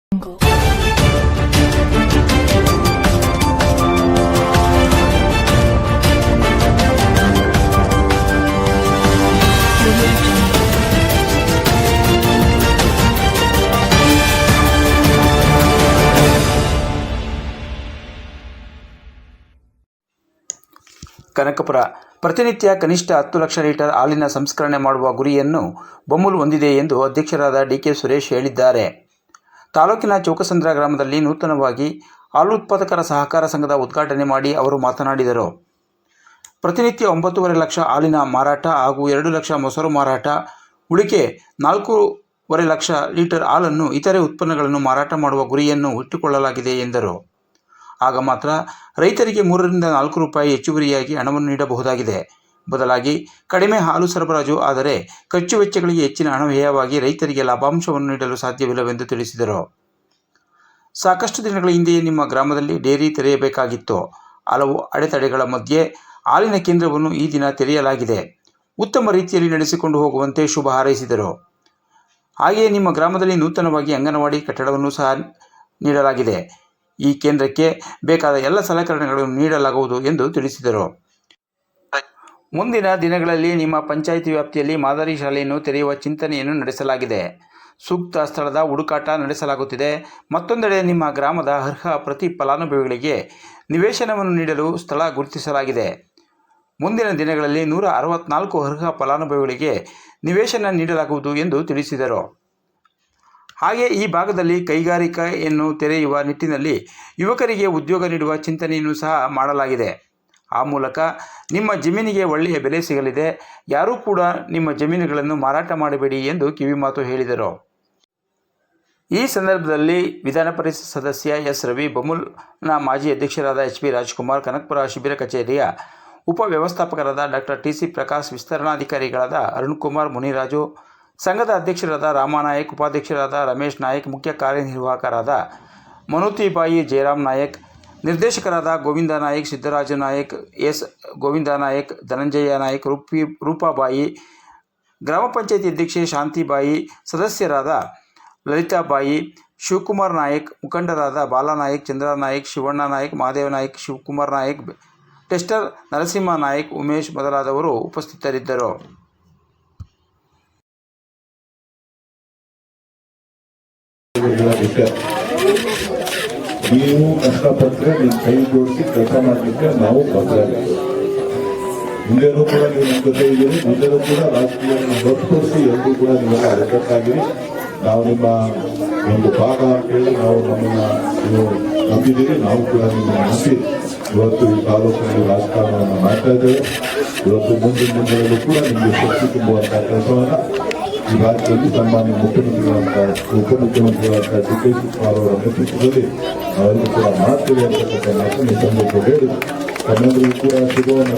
ಕನಕಪುರ ಪ್ರತಿನಿತ್ಯ ಕನಿಷ್ಠ 10 ಲಕ್ಷ ಲೀಟರ್ ಹಾಲಿನ ಸಂಸ್ಕರಣೆ ಮಾಡುವ ಗುರಿಯನ್ನು ಬೊಮ್ಮೂಲ್ ಹೊಂದಿದೆ ಎಂದು ಅಧ್ಯಕ್ಷರಾದ ಡಿಕೆ ಸುರೇಶ್ ಹೇಳಿದ್ದಾರೆ. ತಾಲೂಕಿನ ಚೌಕಸಂದ್ರ ಗ್ರಾಮದಲ್ಲಿ ನೂತನವಾಗಿ ಹಾಲು ಉತ್ಪಾದಕರ ಸಹಕಾರ ಸಂಘದ ಉದ್ಘಾಟನೆ ಮಾಡಿ ಅವರು ಮಾತನಾಡಿದರು. ಪ್ರತಿನಿತ್ಯ 9.5 ಲಕ್ಷ ಹಾಲಿನ ಮಾರಾಟ ಹಾಗೂ 2 ಲಕ್ಷ ಮೊಸರು ಮಾರಾಟ, ಉಳಿಕೆ 4.5 ಲಕ್ಷ ಲೀಟರ್ ಹಾಲನ್ನು ಇತರೆ ಉತ್ಪನ್ನಗಳನ್ನು ಮಾರಾಟ ಮಾಡುವ ಗುರಿಯನ್ನು ಇಟ್ಟುಕೊಳ್ಳಲಾಗಿದೆ ಎಂದರು. ಆಗ ಮಾತ್ರ ರೈತರಿಗೆ 3 ರಿಂದ 4 ರೂಪಾಯಿ ಹೆಚ್ಚುವರಿಯಾಗಿ ಹಣವನ್ನು ನೀಡಬಹುದಾಗಿದೆ. ಬದಲಾಗಿ ಕಡಿಮೆ ಹಾಲು ಸರಬರಾಜು ಆದರೆ ಖರ್ಚು ವೆಚ್ಚಗಳಿಗೆ ಹೆಚ್ಚಿನ ಹಣ ವ್ಯಯವಾಗಿ ರೈತರಿಗೆ ಲಾಭಾಂಶವನ್ನು ನೀಡಲು ಸಾಧ್ಯವಿಲ್ಲವೆಂದು ತಿಳಿಸಿದರು. ಸಾಕಷ್ಟು ದಿನಗಳ ಹಿಂದೆಯೇ ನಿಮ್ಮ ಗ್ರಾಮದಲ್ಲಿ ಡೇರಿ ತೆರೆಯಬೇಕಾಗಿತ್ತು. ಹಲವು ಅಡೆತಡೆಗಳ ಮಧ್ಯೆ ಹಾಲಿನ ಕೇಂದ್ರವನ್ನು ಈ ದಿನ ತೆರೆಯಲಾಗಿದೆ. ಉತ್ತಮ ರೀತಿಯಲ್ಲಿ ನಡೆಸಿಕೊಂಡು ಹೋಗುವಂತೆ ಶುಭ ಹಾರೈಸಿದರು. ಹಾಗೆಯೇ ನಿಮ್ಮ ಗ್ರಾಮದಲ್ಲಿ ನೂತನವಾಗಿ ಅಂಗನವಾಡಿ ಕಟ್ಟಡವನ್ನು ಸಹ ನೀಡಲಾಗಿದೆ. ಈ ಕೇಂದ್ರಕ್ಕೆ ಬೇಕಾದ ಎಲ್ಲ ಸಲಕರಣೆಗಳನ್ನು ನೀಡಲಾಗುವುದು ಎಂದು ತಿಳಿಸಿದರು. ಮುಂದಿನ ದಿನಗಳಲ್ಲಿ ನಿಮ್ಮ ಪಂಚಾಯಿತಿ ವ್ಯಾಪ್ತಿಯಲ್ಲಿ ಮಾದರಿ ಶಾಲೆಯನ್ನು ತೆರೆಯುವ ಚಿಂತನೆಯನ್ನು ನಡೆಸಲಾಗಿದೆ. ಸೂಕ್ತ ಸ್ಥಳದ ಹುಡುಕಾಟ ನಡೆಸಲಾಗುತ್ತಿದೆ. ಮತ್ತೊಂದೆಡೆ ನಿಮ್ಮ ಗ್ರಾಮದ ಅರ್ಹ ಪ್ರತಿ ಫಲಾನುಭವಿಗಳಿಗೆ ನಿವೇಶನವನ್ನು ನೀಡಲು ಸ್ಥಳ ಗುರುತಿಸಲಾಗಿದೆ. ಮುಂದಿನ ದಿನಗಳಲ್ಲಿ 164 ಅರ್ಹ ಫಲಾನುಭವಿಗಳಿಗೆ ನಿವೇಶನ ನೀಡಲಾಗುವುದು ಎಂದು ತಿಳಿಸಿದರು. ಹಾಗೆ ಈ ಭಾಗದಲ್ಲಿ ಕೈಗಾರಿಕೆಯನ್ನು ತೆರೆಯುವ ನಿಟ್ಟಿನಲ್ಲಿ ಯುವಕರಿಗೆ ಉದ್ಯೋಗ ನೀಡುವ ಚಿಂತನೆಯನ್ನು ಸಹ ಮಾಡಲಾಗಿದೆ. ಆ ಮೂಲಕ ನಿಮ್ಮ ಜಮೀನಿಗೆ ಒಳ್ಳೆಯ ಬೆಲೆ ಸಿಗಲಿದೆ. ಯಾರೂ ಕೂಡ ನಿಮ್ಮ ಜಮೀನುಗಳನ್ನು ಮಾರಾಟ ಮಾಡಬೇಡಿ ಎಂದು ಕಿವಿಮಾತು ಹೇಳಿದರು. ಈ ಸಂದರ್ಭದಲ್ಲಿ ವಿಧಾನ ಪರಿಷತ್ ಸದಸ್ಯ ಎಸ್ ರವಿ, ಬೊಮ್ಮೂಲ್ನ ಮಾಜಿ ಅಧ್ಯಕ್ಷರಾದ ಎಚ್ ಪಿ ರಾಜ್ಕುಮಾರ್, ಕನಕಪುರ ಶಿಬಿರ ಕಚೇರಿಯ ಉಪ ವ್ಯವಸ್ಥಾಪಕರಾದ ಡಾಕ್ಟರ್ ಟಿ ಸಿ ಪ್ರಕಾಶ್, ವಿಸ್ತರಣಾಧಿಕಾರಿಗಳಾದ ಅರುಣ್ಕುಮಾರ್, ಮುನಿರಾಜು, ಸಂಘದ ಅಧ್ಯಕ್ಷರಾದ ರಾಮನಾಯಕ್, ಉಪಾಧ್ಯಕ್ಷರಾದ ರಮೇಶ್ ನಾಯಕ್, ಮುಖ್ಯ ಕಾರ್ಯನಿರ್ವಾಹಕರಾದ ಮನುತಿಬಾಯಿ, ಜಯರಾಮ್ ನಾಯಕ್, ನಿರ್ದೇಶಕರಾದ ಗೋವಿಂದ ನಾಯಕ್, ಸಿದ್ದರಾಜ ನಾಯಕ್, ಎಸ್ ಗೋವಿಂದ ನಾಯಕ್, ಧನಂಜಯ ನಾಯಕ್, ರೂಪಾಬಾಯಿ, ಗ್ರಾಮ ಪಂಚಾಯಿತಿ ಅಧ್ಯಕ್ಷೆ ಶಾಂತಿಬಾಯಿ, ಸದಸ್ಯರಾದ ಲಲಿತಾಬಾಯಿ, ಶಿವಕುಮಾರ್ ನಾಯಕ್, ಮುಖಂಡರಾದ ಬಾಲಾನಾಯಕ್, ಚಂದ್ರ ನಾಯಕ್, ಶಿವಣ್ಣ ನಾಯಕ್, ಮಹಾದೇವ ನಾಯಕ್, ಶಿವಕುಮಾರ್ ನಾಯಕ್, ಟೆಸ್ಟರ್ ನರಸಿಂಹ ನಾಯಕ್, ಉಮೇಶ್ ಮೊದಲಾದವರು ಉಪಸ್ಥಿತರಿದ್ದರು. ನೀವು ಕಷ್ಟಪಟ್ಟರೆ ನಿಮ್ಮ ಕೈ ಜೋಡಿಸಿ ಕೆಲಸ ಮಾಡಲಿಕ್ಕೆ ನಾವು ಬದ್ಧರಾಗಿದ್ದೀವಿ. ಮುಂದೆನೂ ಕೂಡ ನೀವು ನಮ್ಮ ಜೊತೆ ಇದ್ದೀರಿ. ಮುಂದೆನೂ ಕೂಡ ರಾಜಕೀಯ ಹೊರತುಪಡಿಸಿ ಎಲ್ಲರೂ ಕೂಡ ನೀವೆಲ್ಲ ಅಡೆತಟ್ಟಾಗಿರಿ. ನಾವು ನಿಮ್ಮ ಒಂದು ಭಾಗ ಅಂತೇಳಿ ನಾವು ನಮ್ಮನ್ನು ನಂಬಿದ್ದೀರಿ. ನಾವು ಕೂಡ ನಿಮ್ಮನ್ನು ನಂಬಿ ಇವತ್ತು ಈ ತಾಲೂಕಿನಲ್ಲಿ ರಾಜಕಾರಣವನ್ನು ಮಾಡ್ತಾ ಇದ್ದೇವೆ. ಇವತ್ತು ಮುಂದಿನ ದಿನಗಳಲ್ಲೂ ಕೂಡ ನಿಮಗೆ ಶಕ್ತಿ ತುಂಬುವಂಥ ಕೆಲಸವನ್ನು ಈ ರಾಜ್ಯದಲ್ಲಿ ಸನ್ಮಾನ್ಯ ಉಪಮುಖ್ಯಮಂತ್ರಿಗಳಂತ ಡಿ ಕೆ ಶಿವಕುಮಾರ್ ಅವರ ನೇತೃತ್ವದಲ್ಲಿ ನಾವೆಲ್ಲರೂ ಕೂಡ ಮಾಡ್ತೀವಿ ಅಂತಕ್ಕಂಥ ಮಾತನ್ನು ಈ ಸಂದರ್ಭ ಹೇಳಿ ತಮ್ಮೆಲ್ಲರಿಗೂ ಕೂಡ ಶುಭವನ್ನು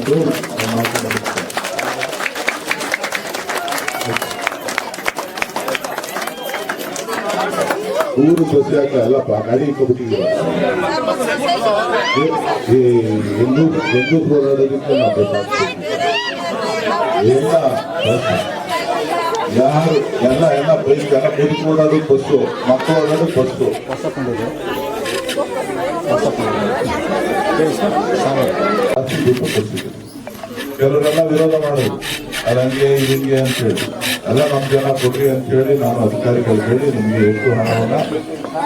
ಮಾತನಾಡುತ್ತೇನೆ. ಊರು ಬಸ್ ಯಾಕೆ ಅಲ್ಲಪ್ಪ ಗಾಡಿ ಇಟ್ಕೊಬಿಟ್ಟಿದ್ದೀವಿ. ಹೆಂಗೂರು ಹೋರಾಡೋದಕ್ಕೆ ನಾವು ಬೇಕಾಗ್ತದೆ. ಯಾರು ಎಲ್ಲ ಬೈಕ್ ಎಲ್ಲ ಬೈಕ್ ಓಡಾಡೋದು ಬಸ್ಸು, ಮಕ್ಕಳು ಓಡಾಡೋದು ಬಸ್ಸು. ಕೆಲವರೆಲ್ಲ ವಿರೋಧ ಮಾಡೋದು ಅದು ಹಂಗೆ ಹಿಂಗೆ ಅಂತ ಹೇಳಿ ಎಲ್ಲ ನಮ್ಮ ಜನ ಕೊಡ್ರಿ ಅಂತ ಹೇಳಿ ನಾನು ಅಧಿಕಾರಿಗಳು ಹೇಳಿ ನಿಮಗೆ ಎಷ್ಟು ಹಣವನ್ನು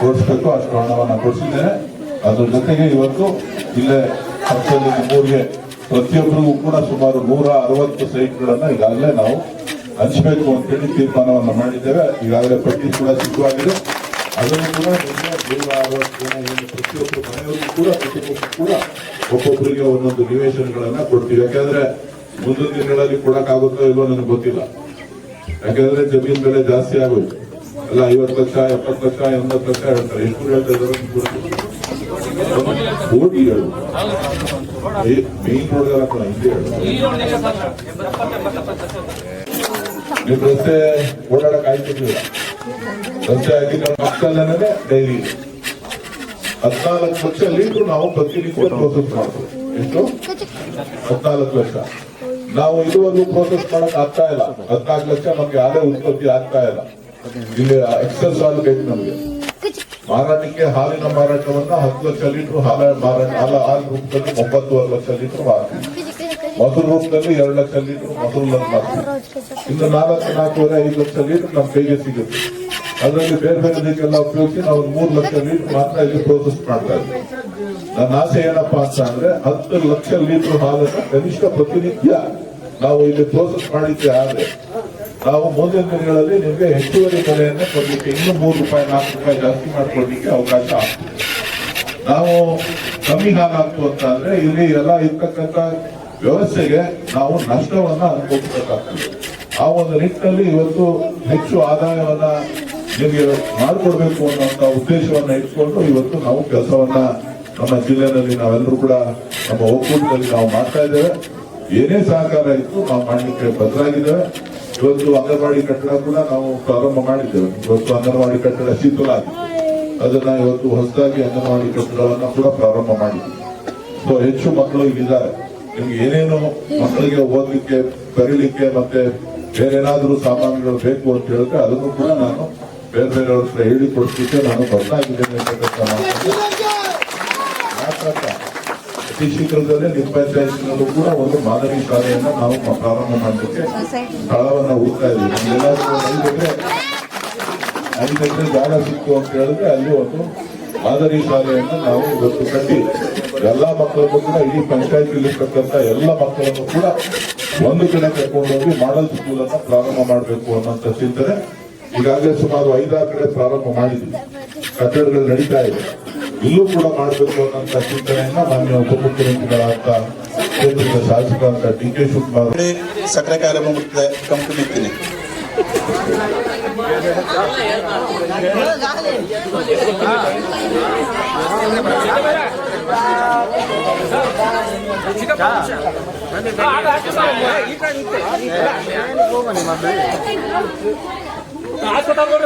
ಕೊಡಿಸ್ಬೇಕು ಅಷ್ಟು ಹಣವನ್ನು ಕೊಡಿಸಿದ್ದೇನೆ. ಅದ್ರ ಜೊತೆಗೆ ಇವತ್ತು ಇಲ್ಲೇ ಪಕ್ಷದಲ್ಲಿ ನಿಮ್ಮೂರಿಗೆ ಪ್ರತಿಯೊಬ್ಬರಿಗೂ ಕೂಡ ಸುಮಾರು 160 ಸೈಟ್ಗಳನ್ನು ಈಗಾಗಲೇ ನಾವು ಹಂಚಬೇಕು ಅಂತೇಳಿ ತೀರ್ಮಾನವನ್ನು ಮಾಡಿದ್ದೇವೆ. ಈಗಾಗಲೇ ಪಟ್ಟಿ ಕೂಡ ಸಿದ್ಧವಾಗಿದೆ. ಅದನ್ನು ಕೂಡ ಪ್ರತಿಯೊಬ್ಬರು ಮನೆಯವ್ರಿಗೂ ಕೂಡ ಕುಟುಂಬಕ್ಕೂ ಕೂಡ ಒಬ್ಬೊಬ್ಬರಿಗೆ ಒಂದೊಂದು ನಿವೇಶನಗಳನ್ನ ಕೊಡ್ತೀವಿ. ಯಾಕಂದ್ರೆ ಮುಂದಿನ ದಿನಗಳಲ್ಲಿ ಕೊಡಕ್ಕಾಗುತ್ತೋ ಇಲ್ವೋ ನನಗೆ ಗೊತ್ತಿಲ್ಲ. ಯಾಕಂದ್ರೆ ಜಮೀನ್ ಬೆಲೆ ಜಾಸ್ತಿ ಆಗೋಯ್ತು. ಎಲ್ಲ 50 ಲಕ್ಷ 70 ಲಕ್ಷ 80 ಲಕ್ಷ ಹೇಳ್ತಾರೆ. ಎಷ್ಟು ಹೇಳ್ತಾ ಇದ್ದಾರೆ ಕೋಟಿಗಳು. ಮೇನ್ ರೋಡ್ಗೆಲ್ಲ ಕೂಡ ಹಿಂದೆ ನೀವು ರಸ್ತೆ ಓಡಾಡಕ್ ಆಯ್ತಿರ್ಲಿಲ್ಲ. ರಸ್ತೆ ಆಗಿ ನಮ್ಮ ಮಕ್ಕಳನ್ನೇ ಡೈರಿ 14 ಲಕ್ಷ ಲೀಟರ್ ನಾವು ಪ್ರತಿನಿತ್ಯ ಪ್ರೋಸೆಸ್ ಮಾಡ್ತೀವಿ. ಎಷ್ಟು 14 ಲಕ್ಷ ನಾವು ಇದುವರೆಗೂ ಪ್ರೋಸೆಸ್ ಮಾಡಕ್ ಆಗ್ತಾ ಇಲ್ಲ. 14 ಲಕ್ಷ ನಮ್ಗೆ ಯಾವುದೇ ಉತ್ಪತ್ತಿ ಆಗ್ತಾ ಇಲ್ಲ. ಇಲ್ಲಿ ಎಕ್ಸೆಸ್ ಆಗಬೇಕು ನಮ್ಗೆ. ಮಾರಾಟಕ್ಕೆ ಹಾಲಿನ ಮಾರಾಟವನ್ನ 10 ಲಕ್ಷ ಲೀಟರ್ ಹಾಲು ರೂಪದಲ್ಲಿ 9.5 ಲಕ್ಷ ಲೀಟರ್ ಮಾಡ್ತೀವಿ. ಮೊಸರು ರೂಪದಲ್ಲಿ 2 ಲಕ್ಷ ಲೀಟರ್ ಮೊಸರು ಮಾಡ್ತೀವಿ. ಇನ್ನು 4.5 ಲಕ್ಷ ಲೀಟರ್ ನಮ್ಮ ಕೈಗೆ ಸಿಗುತ್ತೆ. ಅದರಲ್ಲಿ ಬೇರೆ ಬೇರೆದಕ್ಕೆಲ್ಲ ಉಪಯೋಗಿಸಿ ನಾವು 3 ಲಕ್ಷ ಲೀಟರ್ ಮಾತ್ರ ಇಲ್ಲಿ ಪ್ರೋಸೆಸ್ ಮಾಡ್ತಾ ಇದ್ದೀವಿ. ನನ್ನ ಆಸೆ ಏನಪ್ಪಾ ಅಂತ ಅಂದ್ರೆ 10 ಲಕ್ಷ ಲೀಟರ್ ಹಾಲನ್ನು ಕನಿಷ್ಠ ಪ್ರತಿನಿತ್ಯ ನಾವು ಇಲ್ಲಿ ಪ್ರೋಸೆಸ್ ಮಾಡಿದ್ದೆ ಆದ್ರೆ ನಾವು ಮುಂದಿನ ದಿನಗಳಲ್ಲಿ ನಿಮಗೆ ಹೆಚ್ಚುವರಿ ಬೆಲೆಯನ್ನು ಕೊಡಲಿಕ್ಕೆ ಇನ್ನೂ 3 ರೂಪಾಯಿ 4 ರೂಪಾಯಿ ಜಾಸ್ತಿ ಮಾಡ್ಕೊಡ್ಲಿಕ್ಕೆ ಅವಕಾಶ ಆಗ್ತದೆ. ನಾವು ಕಮ್ಮಿ ಹಾಲಾಗ್ತು ಅಂತ ಅಂದ್ರೆ ಇಲ್ಲಿ ಎಲ್ಲ ಇರ್ತಕ್ಕಂಥ ವ್ಯವಸ್ಥೆಗೆ ನಾವು ನಷ್ಟವನ್ನ ಅನುಭವಿಸಬೇಕಾಗ್ತದೆ. ಆ ಒಂದು ನಿಟ್ಟಿನಲ್ಲಿ ಇವತ್ತು ಹೆಚ್ಚು ಆದಾಯವನ್ನ ನಿಮಗೆ ಮಾಡಿಕೊಡ್ಬೇಕು ಅನ್ನುವಂತ ಉದ್ದೇಶವನ್ನ ಇಟ್ಕೊಂಡು ಇವತ್ತು ನಾವು ಕೆಲಸವನ್ನ ನಮ್ಮ ಜಿಲ್ಲೆಯಲ್ಲಿ ನಾವೆಲ್ಲರೂ ಕೂಡ ನಮ್ಮ ಒಕ್ಕೂಟದಲ್ಲಿ ನಾವು ಮಾಡ್ತಾ ಇದ್ದೇವೆ. ಏನೇ ಸಹಕಾರ ಇತ್ತು ನಾವು ಮಾಡಲಿಕ್ಕೆ ಬದ್ಧರಾಗಿದ್ದೇವೆ. ಇವತ್ತು ಅಂಗನವಾಡಿ ಕಟ್ಟಡ ಕೂಡ ನಾವು ಪ್ರಾರಂಭ ಮಾಡಿದ್ದೇವೆ. ಇವತ್ತು ಅಂಗನವಾಡಿ ಕಟ್ಟಡ ಶೀತಲ ಆಗಿದೆ. ಅದನ್ನ ಇವತ್ತು ಹೊಸದಾಗಿ ಅಂಗನವಾಡಿ ಕಟ್ಟಡವನ್ನ ಕೂಡ ಪ್ರಾರಂಭ ಮಾಡಿದ್ವಿ. ಸೊ ಹೆಚ್ಚು ಮಕ್ಕಳು ಇಲ್ಲಿದ್ದಾರೆ. ನಿಮ್ಗೆ ಏನೇನು ಮಕ್ಕಳಿಗೆ ಓದಲಿಕ್ಕೆ ಬರೀಲಿಕ್ಕೆ ಮತ್ತೆ ಬೇರೇನಾದ್ರೂ ಸಾಮಾನುಗಳು ಬೇಕು ಅಂತ ಹೇಳಿದ್ರೆ ಅದನ್ನು ಕೂಡ ನಾನು ಬೇರೆ ಬೇರೆಯವ್ರ ಹತ್ರ ಹೇಳಿಕೊಡ್ಲಿಕ್ಕೆ ನಾನು ಬದಲಾಗಿದ್ದೇನೆ ಅಂತಕ್ಕಂಥ ಅತಿ ಶೀಘ್ರದಲ್ಲೇ ನಿಮ್ಮ ಪಂಚಾಯತ್ನಲ್ಲೂ ಕೂಡ ಒಂದು ಮಾದರಿ ಶಾಲೆಯನ್ನ ನಾವು ಪ್ರಾರಂಭ ಮಾಡಲಿಕ್ಕೆ ಸ್ಥಳವನ್ನ ಹುಡುಕ್ತಾ ಇದ್ದೀವಿ. ನಮ್ಗೆಲ್ಲಾದ್ರೂ 5 ಎಕರೆ ಜಾಗ ಸಿಕ್ತು ಅಂತ ಹೇಳಿದ್ರೆ ಅಲ್ಲಿ ಒಂದು ಮಾದರಿ ಶಾಲೆಯನ್ನು ನಾವು ಇವತ್ತು ಕಟ್ಟಿ ಎಲ್ಲಾ ಮಕ್ಕಳನ್ನು ಕೂಡ ಇಡೀ ಪಂಚಾಯತಿಲಿರ್ತಕ್ಕಂಥ ಎಲ್ಲ ಮಕ್ಕಳನ್ನು ಕೂಡ ಒಂದು ಕಡೆ ಕರ್ಕೊಂಡೋಗಿ ಮಾಡಲ್ ಸ್ಕೂಲ್ ಅನ್ನ ಪ್ರಾರಂಭ ಮಾಡಬೇಕು ಅನ್ನೋಂಥ ಚಿಂತನೆ ಈಗಾಗಲೇ ಸುಮಾರು 5-6 ಕಡೆ ಪ್ರಾರಂಭ ಮಾಡಿದ್ವಿ. ಕಟ್ಟಡಗಳು ನಡೀತಾ ಇದೆ. ಇಲ್ಲೂ ಕೂಡ ಮಾಡಬೇಕು ಅನ್ನೋಂಥ ಚಿಂತನೆಯನ್ನ ಮಾನ್ಯ ಉಪಮುಖ್ಯಮಂತ್ರಿಗಳಾದ ಕ್ಷೇತ್ರದ ಶಾಸಕರಾದ DK ಶಿವಕುಮಾರ್ ಸಕ್ಕರೆ ಕಾಯಿಲೆ ಬಂದ್ಬಿಡ್ತದೆ ಕಂಪ್ನಿ ಇರ್ತೀನಿ. ಆಸ್ಪತ್ರೆ